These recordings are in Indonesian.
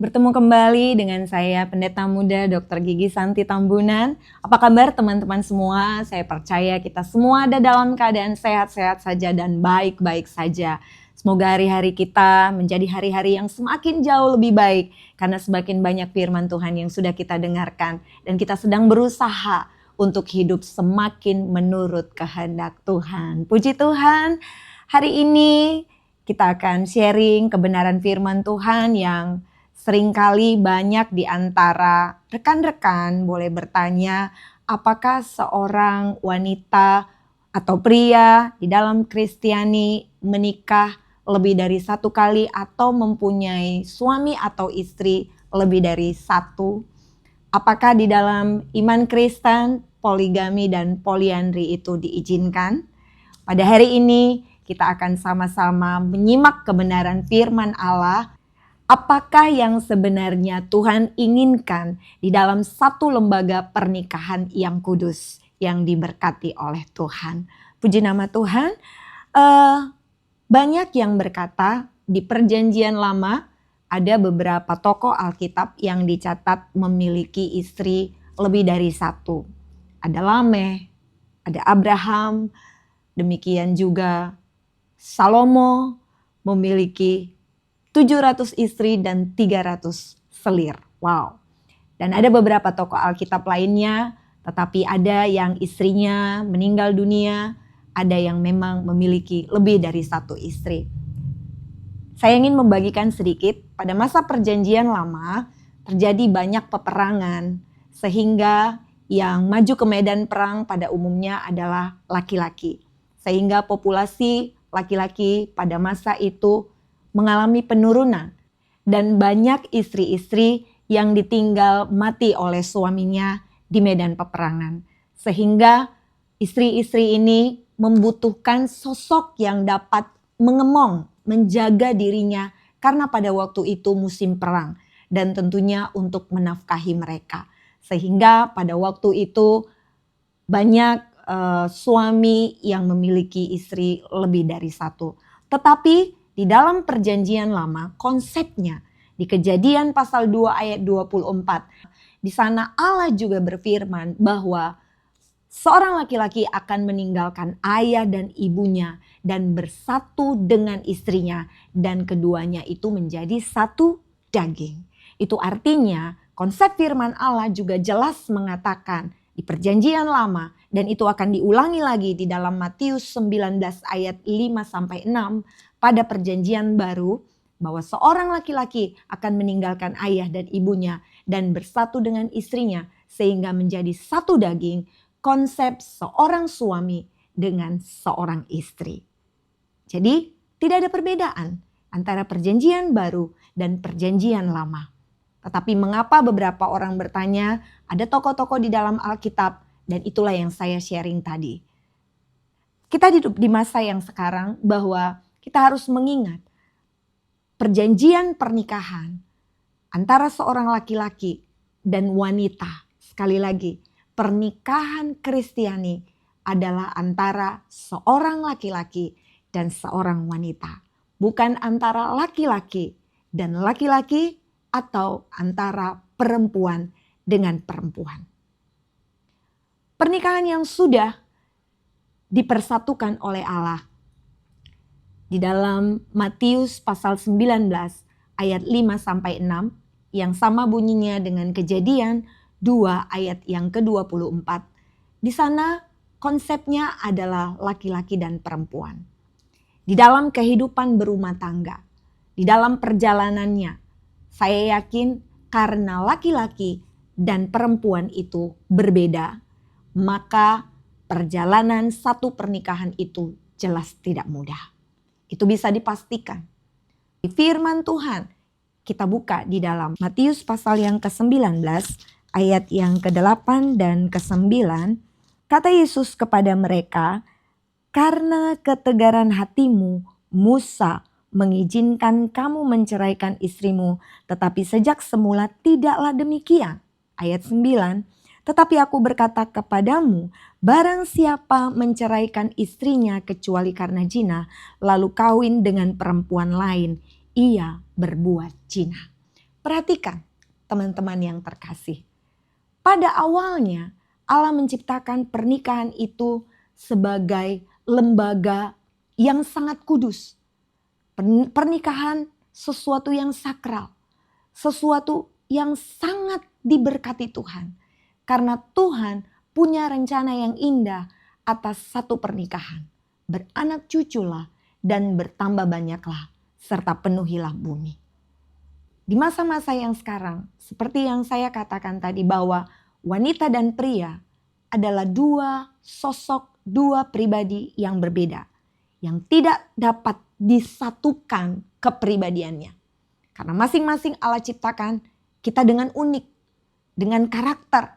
Bertemu kembali dengan saya Pendeta Muda Dr. Gigi Santi Tambunan. Apa kabar teman-teman semua? Saya percaya kita semua ada dalam keadaan sehat-sehat saja dan baik-baik saja. Semoga hari-hari kita menjadi hari-hari yang semakin jauh lebih baik. Karena semakin banyak firman Tuhan yang sudah kita dengarkan. Dan kita sedang berusaha untuk hidup semakin menurut kehendak Tuhan. Puji Tuhan, hari ini kita akan sharing kebenaran firman Tuhan yang seringkali banyak di antara rekan-rekan boleh bertanya, apakah seorang wanita atau pria di dalam Kristiani menikah lebih dari satu kali atau mempunyai suami atau istri lebih dari satu? Apakah di dalam iman Kristen poligami dan poliandri itu diizinkan? Pada hari ini kita akan sama-sama menyimak kebenaran firman Allah. Apakah yang sebenarnya Tuhan inginkan di dalam satu lembaga pernikahan yang kudus, yang diberkati oleh Tuhan. Puji nama Tuhan. Banyak yang berkata di perjanjian lama ada beberapa tokoh Alkitab yang dicatat memiliki istri lebih dari satu. Ada Lameh, ada Abraham, demikian juga Salomo memiliki 700 istri dan 300 selir. Wow. Dan ada beberapa tokoh Alkitab lainnya, tetapi ada yang istrinya meninggal dunia, ada yang memang memiliki lebih dari satu istri. Saya ingin membagikan sedikit, pada masa perjanjian lama terjadi banyak peperangan, sehingga yang maju ke medan perang pada umumnya adalah laki-laki. Sehingga populasi laki-laki pada masa itu mengalami penurunan dan banyak istri-istri yang ditinggal mati oleh suaminya di medan peperangan. Sehingga istri-istri ini membutuhkan sosok yang dapat mengemong, menjaga dirinya karena pada waktu itu musim perang dan tentunya untuk menafkahi mereka. Sehingga pada waktu itu banyak suami yang memiliki istri lebih dari satu. Tetapi di dalam perjanjian lama konsepnya di Kejadian pasal 2 ayat 24. Di sana Allah juga berfirman bahwa seorang laki-laki akan meninggalkan ayah dan ibunya dan bersatu dengan istrinya dan keduanya itu menjadi satu daging. Itu artinya konsep firman Allah juga jelas mengatakan di perjanjian lama dan itu akan diulangi lagi di dalam Matius 19 ayat 5-6 pada perjanjian baru bahwa seorang laki-laki akan meninggalkan ayah dan ibunya dan bersatu dengan istrinya sehingga menjadi satu daging, konsep seorang suami dengan seorang istri. Jadi tidak ada perbedaan antara perjanjian baru dan perjanjian lama. Tetapi mengapa beberapa orang bertanya, ada tokoh-tokoh di dalam Alkitab dan itulah yang saya sharing tadi. Kita hidup di masa yang sekarang bahwa kita harus mengingat perjanjian pernikahan antara seorang laki-laki dan wanita. Sekali lagi, pernikahan Kristiani adalah antara seorang laki-laki dan seorang wanita. Bukan antara laki-laki dan laki-laki atau antara perempuan dengan perempuan. Pernikahan yang sudah dipersatukan oleh Allah. Di dalam Matius pasal 19 ayat 5-6 yang sama bunyinya dengan Kejadian 2 ayat yang ke-24. Di sana konsepnya adalah laki-laki dan perempuan. Di dalam kehidupan berumah tangga, di dalam perjalanannya, saya yakin karena laki-laki dan perempuan itu berbeda, maka perjalanan satu pernikahan itu jelas tidak mudah. Itu bisa dipastikan. Di firman Tuhan kita buka di dalam Matius pasal yang ke-19 ayat yang ke-8 dan ke-9. Kata Yesus kepada mereka, karena ketegaran hatimu Musa mengizinkan kamu menceraikan istrimu, tetapi sejak semula tidaklah demikian. Ayat 9. Tetapi aku berkata kepadamu, barang siapa menceraikan istrinya kecuali karena zina, lalu kawin dengan perempuan lain, ia berbuat zina. Perhatikan teman-teman yang terkasih. Pada awalnya Allah menciptakan pernikahan itu sebagai lembaga yang sangat kudus. Pernikahan sesuatu yang sakral. Sesuatu yang sangat diberkati Tuhan. Karena Tuhan punya rencana yang indah atas satu pernikahan. Beranak cuculah dan bertambah banyaklah serta penuhilah bumi. Di masa-masa yang sekarang, seperti yang saya katakan tadi bahwa wanita dan pria adalah dua sosok, dua pribadi yang berbeda. Yang tidak dapat disatukan kepribadiannya. Karena masing-masing Allah ciptakan kita dengan unik, dengan karakter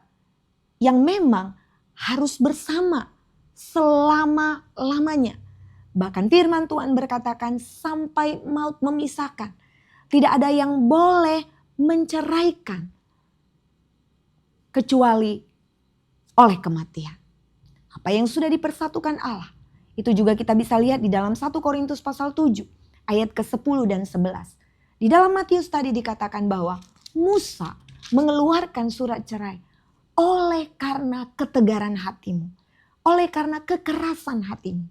yang memang harus bersama selama-lamanya. Bahkan firman Tuhan berkatakan sampai maut memisahkan. Tidak ada yang boleh menceraikan kecuali oleh kematian. Apa yang sudah dipersatukan Allah, itu juga kita bisa lihat di dalam 1 Korintus pasal 7 ayat ke-10 dan 11. Di dalam Matius tadi dikatakan bahwa Musa mengeluarkan surat cerai oleh karena ketegaran hatimu, oleh karena kekerasan hatimu.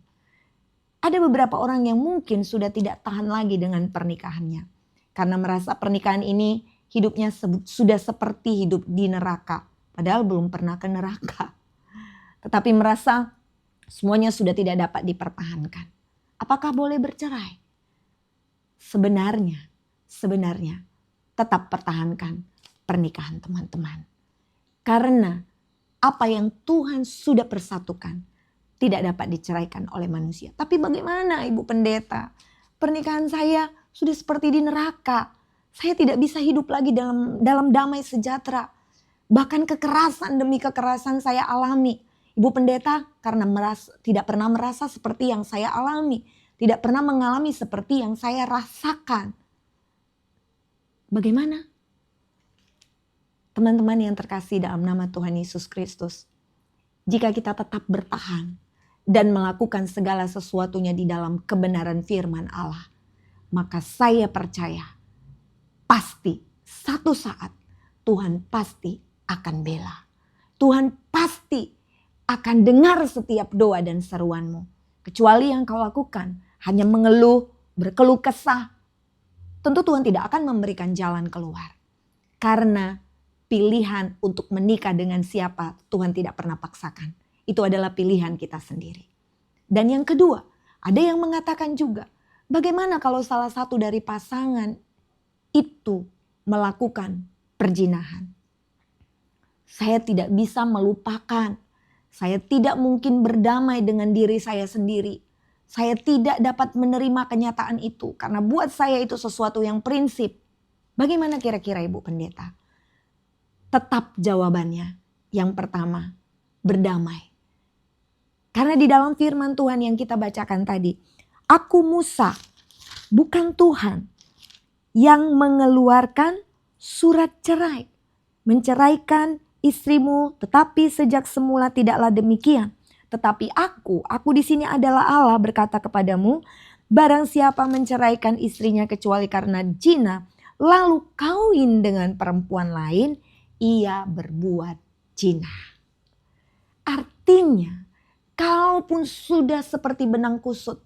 Ada beberapa orang yang mungkin sudah tidak tahan lagi dengan pernikahannya. Karena merasa pernikahan ini hidupnya sudah seperti hidup di neraka. Padahal belum pernah ke neraka. Tetapi merasa semuanya sudah tidak dapat dipertahankan. Apakah boleh bercerai? Sebenarnya tetap pertahankan pernikahan teman-teman. Karena apa yang Tuhan sudah persatukan tidak dapat diceraikan oleh manusia. Tapi bagaimana Ibu Pendeta? Pernikahan saya sudah seperti di neraka. Saya tidak bisa hidup lagi dalam damai sejahtera. Bahkan kekerasan demi kekerasan saya alami. Ibu Pendeta karena tidak pernah merasa seperti yang saya alami. Tidak pernah mengalami seperti yang saya rasakan. Bagaimana? Teman-teman yang terkasih dalam nama Tuhan Yesus Kristus. Jika kita tetap bertahan dan melakukan segala sesuatunya di dalam kebenaran firman Allah. Maka saya percaya pasti satu saat Tuhan pasti akan bela. Tuhan pasti akan dengar setiap doa dan seruanmu. Kecuali yang kau lakukan hanya mengeluh, berkeluh kesah. Tentu Tuhan tidak akan memberikan jalan keluar. Karena pilihan untuk menikah dengan siapa Tuhan tidak pernah paksakan. Itu adalah pilihan kita sendiri. Dan yang kedua, ada yang mengatakan juga, bagaimana kalau salah satu dari pasangan itu melakukan perzinahan? Saya tidak bisa melupakan. Saya tidak mungkin berdamai dengan diri saya sendiri. Saya tidak dapat menerima kenyataan itu. Karena buat saya itu sesuatu yang prinsip. Bagaimana kira-kira Ibu Pendeta? Tetap jawabannya. Yang pertama, berdamai. Karena di dalam firman Tuhan yang kita bacakan tadi. Aku Musa, bukan Tuhan yang mengeluarkan surat cerai. Menceraikan istrimu, tetapi sejak semula tidaklah demikian. Tetapi aku di sini adalah Allah berkata kepadamu, barang siapa menceraikan istrinya kecuali karena zina, lalu kawin dengan perempuan lain, ia berbuat zina. Artinya, kalaupun sudah seperti benang kusut,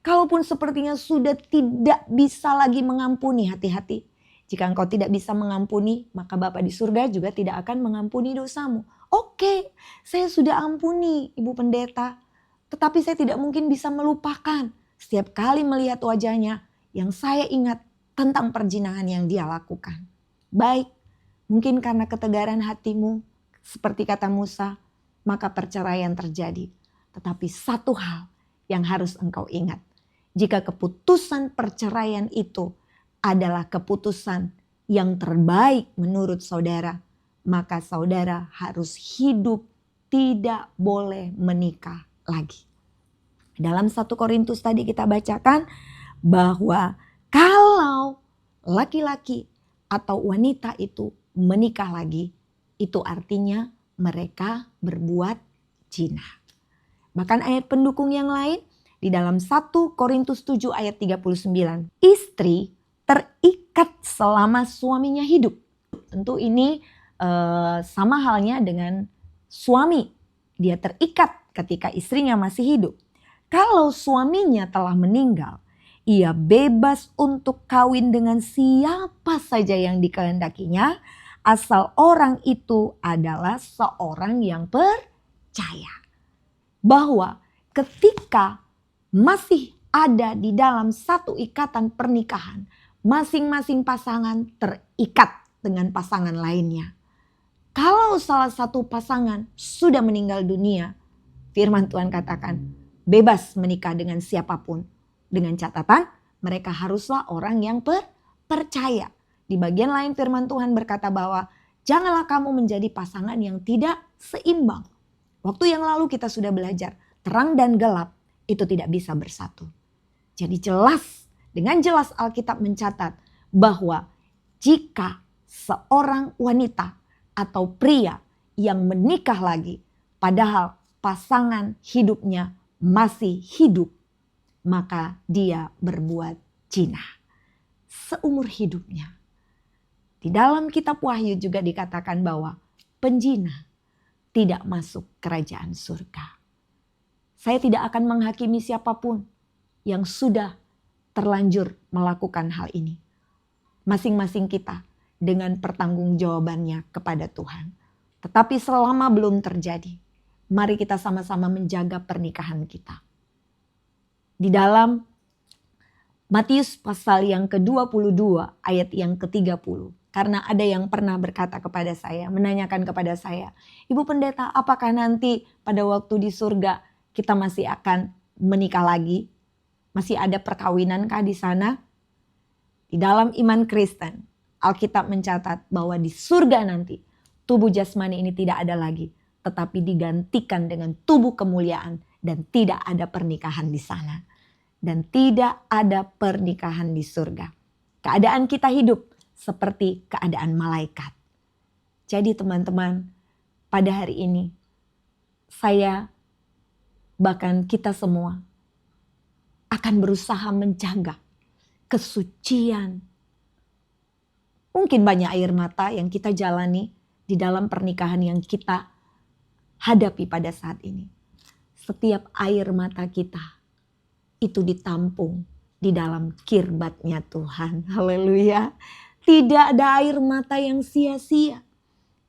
kalaupun sepertinya sudah tidak bisa lagi mengampuni, hati-hati. Jika engkau tidak bisa mengampuni, maka Bapa di surga juga tidak akan mengampuni dosamu. Oke, saya sudah ampuni Ibu Pendeta. Tetapi saya tidak mungkin bisa melupakan. Setiap kali melihat wajahnya, yang saya ingat tentang perzinahan yang dia lakukan. Baik, mungkin karena ketegaran hatimu, seperti kata Musa, maka perceraian terjadi. Tetapi satu hal yang harus engkau ingat. Jika keputusan perceraian itu adalah keputusan yang terbaik menurut saudara, maka saudara harus hidup tidak boleh menikah lagi. Dalam 1 Korintus tadi kita bacakan bahwa kalau laki-laki atau wanita itu menikah lagi, itu artinya mereka berbuat zina. Bahkan ayat pendukung yang lain di dalam 1 Korintus 7 ayat 39. Istri terikat selama suaminya hidup. Tentu ini sama halnya dengan suami. Dia terikat ketika istrinya masih hidup. Kalau suaminya telah meninggal, ia bebas untuk kawin dengan siapa saja yang dikehendakinya, asal orang itu adalah seorang yang percaya. Bahwa ketika masih ada di dalam satu ikatan pernikahan, masing-masing pasangan terikat dengan pasangan lainnya. Kalau salah satu pasangan sudah meninggal dunia, firman Tuhan katakan bebas menikah dengan siapapun. Dengan catatan mereka haruslah orang yang percaya. Di bagian lain firman Tuhan berkata bahwa janganlah kamu menjadi pasangan yang tidak seimbang. Waktu yang lalu kita sudah belajar terang dan gelap itu tidak bisa bersatu. Jadi dengan jelas Alkitab mencatat bahwa jika seorang wanita atau pria yang menikah lagi padahal pasangan hidupnya masih hidup, maka dia berbuat zina seumur hidupnya. Di dalam kitab Wahyu juga dikatakan bahwa penjina tidak masuk kerajaan surga. Saya tidak akan menghakimi siapapun yang sudah terlanjur melakukan hal ini. Masing-masing kita dengan pertanggungjawabannya kepada Tuhan. Tetapi selama belum terjadi, mari kita sama-sama menjaga pernikahan kita. Di dalam Matius pasal yang ke-22 ayat yang ke-30. Karena ada yang pernah berkata kepada saya, menanyakan kepada saya, Ibu Pendeta, apakah nanti pada waktu di surga kita masih akan menikah lagi? Masih ada perkawinan kah di sana? Di dalam iman Kristen, Alkitab mencatat bahwa di surga nanti tubuh jasmani ini tidak ada lagi, tetapi digantikan dengan tubuh kemuliaan dan tidak ada pernikahan di sana. Dan tidak ada pernikahan di surga. Keadaan kita hidup seperti keadaan malaikat. Jadi teman-teman, pada hari ini saya bahkan kita semua akan berusaha menjaga kesucian. Mungkin banyak air mata yang kita jalani di dalam pernikahan yang kita hadapi pada saat ini. Setiap air mata kita itu ditampung di dalam kirbatnya Tuhan. Haleluya. Tidak ada air mata yang sia-sia.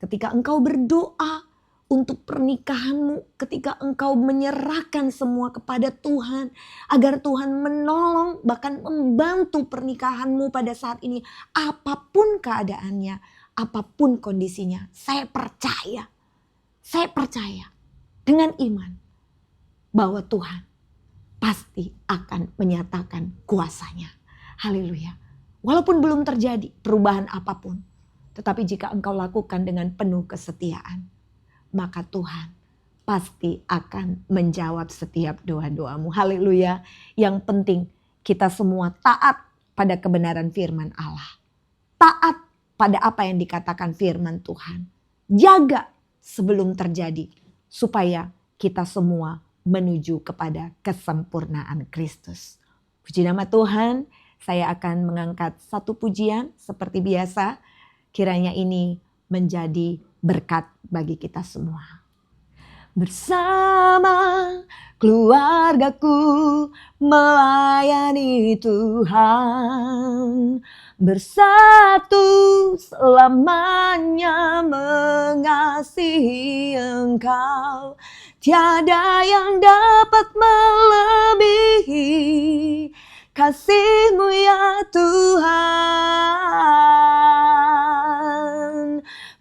Ketika engkau berdoa untuk pernikahanmu, ketika engkau menyerahkan semua kepada Tuhan, agar Tuhan menolong bahkan membantu pernikahanmu pada saat ini, apapun keadaannya, apapun kondisinya, saya percaya dengan iman bahwa Tuhan pasti akan menyatakan kuasanya. Haleluya. Walaupun belum terjadi perubahan apapun, tetapi jika engkau lakukan dengan penuh kesetiaan, maka Tuhan pasti akan menjawab setiap doa-doamu. Haleluya. Yang penting kita semua taat pada kebenaran firman Allah. Taat pada apa yang dikatakan firman Tuhan. Jaga sebelum terjadi supaya kita semua menuju kepada kesempurnaan Kristus. Puji nama Tuhan, saya akan mengangkat satu pujian seperti biasa. Kiranya ini menjadi berkat bagi kita semua. Bersama keluargaku melayani Tuhan, bersatu selamanya mengasihi Engkau. Tiada yang dapat melebihi kasih-Mu ya Tuhan.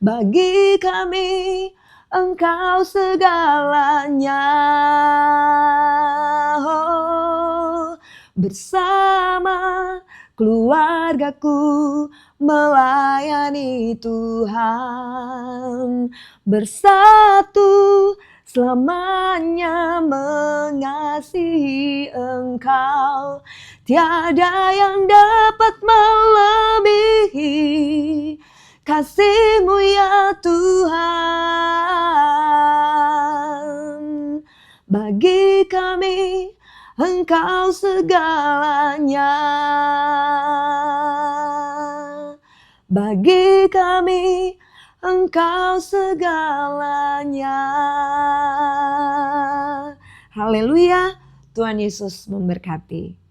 Bagi kami Engkau segalanya. Oh, bersama keluargaku melayani Tuhan. Bersatu selamanya mengasihi Engkau. Tiada yang dapat melebihi kasih-Mu ya Tuhan. Bagi kami Engkau segalanya. Bagi kami Engkau segalanya. Haleluya, Tuhan Yesus memberkati.